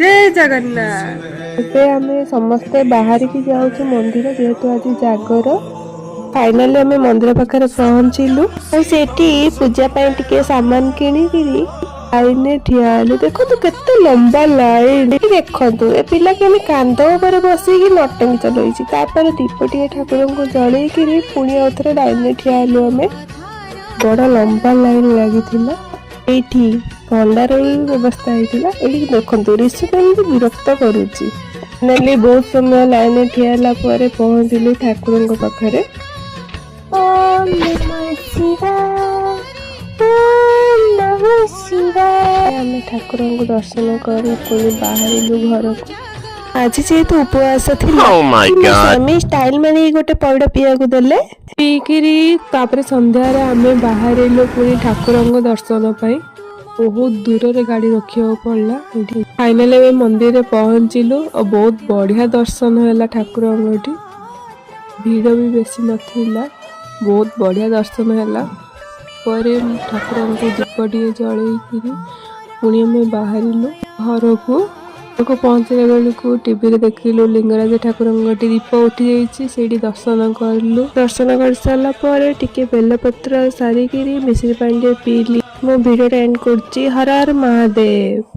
जय जगन्नाथ। ଏବେ ଆମେ ସମସ୍ତେ ବାହାରିକି ଯାଉଛୁ ମନ୍ଦିର, ଯେହେତୁ ଆଜି ଜାଗର। ଫାଇନାଲି ଆମେ ମନ୍ଦିର ପାଖରେ ପହଞ୍ଚିଲୁ ଆଉ ସେଠି ପୂଜା ପାଇଁ ଟିକେ ସାମାନ କିଣିକିରି ଲାଇନରେ ଠିଆ ହେଲୁ। ଦେଖନ୍ତୁ କେତେ ଲମ୍ବା ଲାଇନ। ଦେଖନ୍ତୁ ଏ ପିଲା କେମିତି କାନ୍ଧ ଉପରେ ବସିକି ନଟଙ୍ଗି ଚଲେଇଛି। ତାପରେ ଦୀପ ଟିକେ ଠାକୁରଙ୍କୁ ଜଳେଇକିରି ପୁଣି ଆଉ ଥରେ ଲାଇନରେ ଠିଆ ହେଲୁ ଆମେ। ବଡ ଲମ୍ବା ଲାଇନ ଲାଗିଥିଲା। ଏଇଠି ଥଣ୍ଡାର ବି ବ୍ୟବସ୍ଥା ହେଇଥିଲା। ଏଇଠି ଦେଖନ୍ତୁ ରିଷି କେମିତି ବିରକ୍ତ କରୁଛି। ଫାଇନାଲି ବହୁତ ସମୟ ଲାଇନରେ ଠିଆ ହେଲା ପରେ ପହଞ୍ଚିଲୁ ଠାକୁରଙ୍କ ପାଖରେ। ଆମେ ଠାକୁରଙ୍କୁ ଦର୍ଶନ କରି ପୁଣି ବାହାରିଲୁ ଘରକୁ। ଆଜି ଯେହେତୁ ଉପବାସ ଥିଲା, ସ୍ୱାମୀ ଷ୍ଟାଇଲ ମାରି ଗୋଟେ ପଇଡ ପିଇବାକୁ ଦେଲେ। ପିଇକିରି ତାପରେ ସନ୍ଧ୍ୟାରେ ଆମେ ବାହାରିଲୁ ପୁଣି ଠାକୁରଙ୍କ ଦର୍ଶନ ପାଇଁ। ବହୁତ ଦୂରରେ ଗାଡି ରଖିବାକୁ ପଡିଲା। ଫାଇନାଲି ଆମେ ମନ୍ଦିରରେ ପହଞ୍ଚିଲୁ ଆଉ ବହୁତ ବଢିଆ ଦର୍ଶନ ହେଲା ଠାକୁରଙ୍କ ଏଠି। ଭିଡ଼ ବି ବେଶୀ ନଥିଲା, ବହୁତ ବଢିଆ ଦର୍ଶନ ହେଲା। ପରେ ଠାକୁରଙ୍କୁ ଦୀପ ଟିକେ ଜଳେଇକିରି ପୁଣି ଆମେ ବାହାରିଲୁ ଘରକୁ। ପହଞ୍ଚିଲା ବେଳକୁ ଟିଭିରେ ଦେଖିଲୁ ଲିଙ୍ଗରାଜ ଠାକୁରଙ୍କ ଦୀପ ଉଠି ଯାଇଛି, ସେଇଠି ଦର୍ଶନ କଲୁ। ଦର୍ଶନ କରିସାରିଲା ପରେ ଟିକେ ବେଲପତ୍ର ସାରିକିରି ମିଶ୍ରି ପାଣି ଟିକେ ପିଇଲି। ମୁଁ ଭିଡ଼ିଓଟା ଏଣ୍ଡ କରୁଛି। ହର ହର ମହାଦେବ।